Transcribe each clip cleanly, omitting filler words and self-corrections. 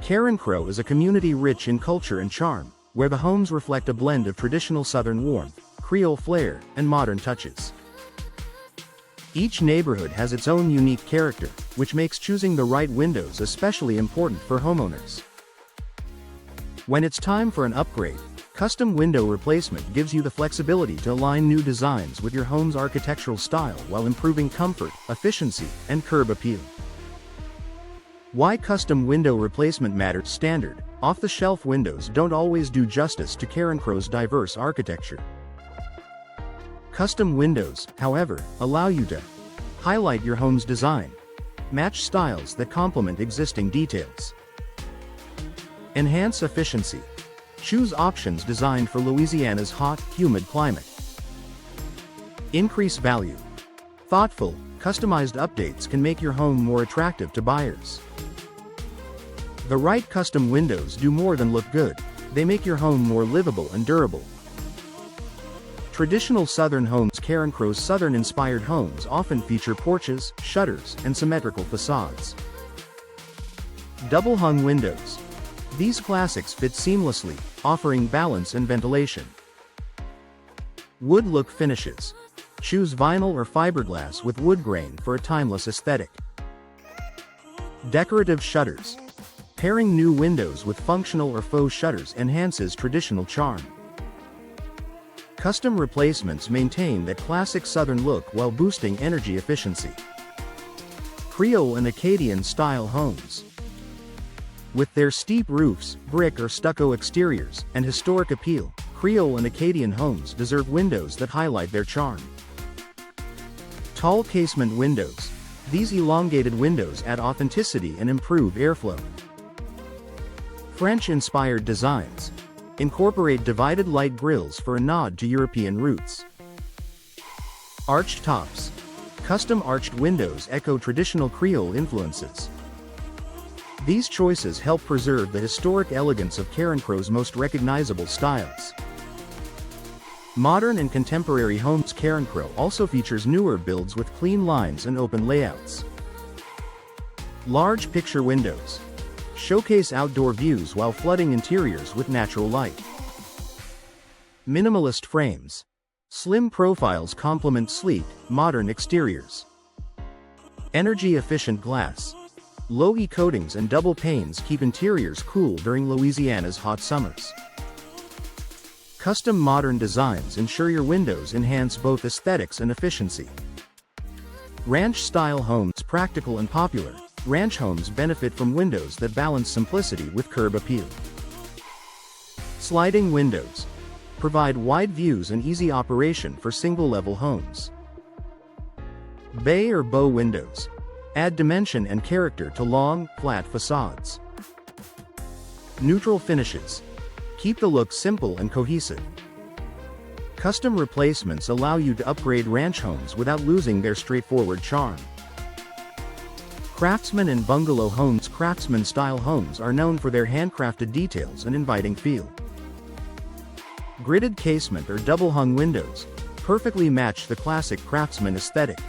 Carencro is a community rich in culture and charm, where the homes reflect a blend of traditional Southern warmth, Creole flair, and modern touches. Each neighborhood has its own unique character, which makes choosing the right windows especially important for homeowners. When it's time for an upgrade, custom window replacement gives you the flexibility to align new designs with your home's architectural style while improving comfort, efficiency, and curb appeal. Why custom window replacement matters. Standard, off-the-shelf windows don't always do justice to Carencro's diverse architecture. Custom windows, however, allow you to highlight your home's design, match styles that complement existing details, enhance efficiency. Choose options designed for Louisiana's hot, humid climate. Increase value. Thoughtful, customized updates can make your home more attractive to buyers. The right custom windows do more than look good, they make your home more livable and durable. Traditional Southern homes. Carencro's Southern-inspired homes often feature porches, shutters, and symmetrical facades. Double-hung windows. These classics fit seamlessly, offering balance and ventilation. Wood look finishes. Choose vinyl or fiberglass with wood grain for a timeless aesthetic. Decorative shutters. Pairing new windows with functional or faux shutters enhances traditional charm. Custom replacements maintain that classic Southern look while boosting energy efficiency. Creole and Acadian-style homes. With their steep roofs, brick or stucco exteriors, and historic appeal, Creole and Acadian homes deserve windows that highlight their charm. Tall casement windows. These elongated windows add authenticity and improve airflow. French-inspired designs. Incorporate divided light grilles for a nod to European roots. Arched tops. Custom arched windows echo traditional Creole influences. These choices help preserve the historic elegance of Carencro's most recognizable styles. Modern and contemporary homes. Carencro also features newer builds with clean lines and open layouts. Large picture windows. Showcase outdoor views while flooding interiors with natural light. Minimalist frames. Slim profiles complement sleek, modern exteriors. Energy-efficient glass. Low E coatings and double panes keep interiors cool during Louisiana's hot summers. Custom modern designs ensure your windows enhance both aesthetics and efficiency. Ranch-style homes. Practical and popular, ranch homes benefit from windows that balance simplicity with curb appeal. Sliding windows. Provide wide views and easy operation for single-level homes. Bay or bow windows. Add dimension and character to long, flat facades. Neutral finishes. Keep the look simple and cohesive. Custom replacements allow you to upgrade ranch homes without losing their straightforward charm. Craftsman and bungalow homes. Craftsman-style homes are known for their handcrafted details and inviting feel. Gridded casement or double-hung windows perfectly match the classic craftsman aesthetic.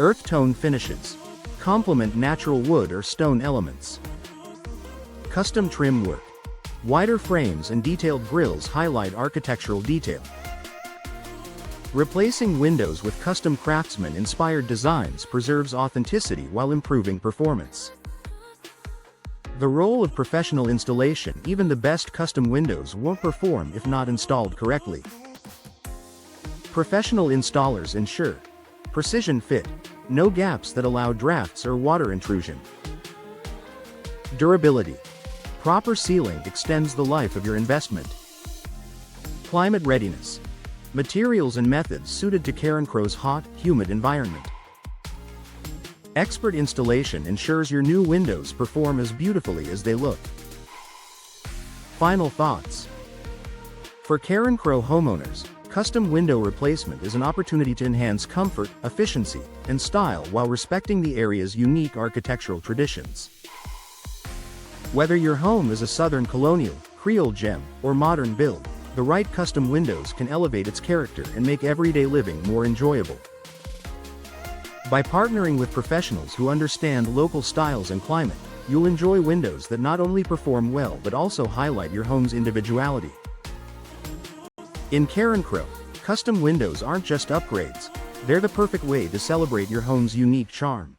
Earth tone finishes complement natural wood or stone elements. Custom trim work. Wider frames and detailed grills highlight architectural detail. Replacing windows with custom craftsman-inspired designs preserves authenticity while improving performance. The role of professional installation. Even the best custom windows won't perform if not installed correctly. Professional installers ensure precision fit, no gaps that allow drafts or water intrusion. Durability. Proper sealing extends the life of your investment. Climate readiness. Materials and methods suited to Carencro's hot, humid environment. Expert installation ensures your new windows perform as beautifully as they look. Final thoughts. For Carencro homeowners, custom window replacement is an opportunity to enhance comfort, efficiency, and style while respecting the area's unique architectural traditions. Whether your home is a Southern colonial, Creole gem, or modern build, the right custom windows can elevate its character and make everyday living more enjoyable. By partnering with professionals who understand local styles and climate, you'll enjoy windows that not only perform well but also highlight your home's individuality. In Carencro, custom windows aren't just upgrades, they're the perfect way to celebrate your home's unique charm.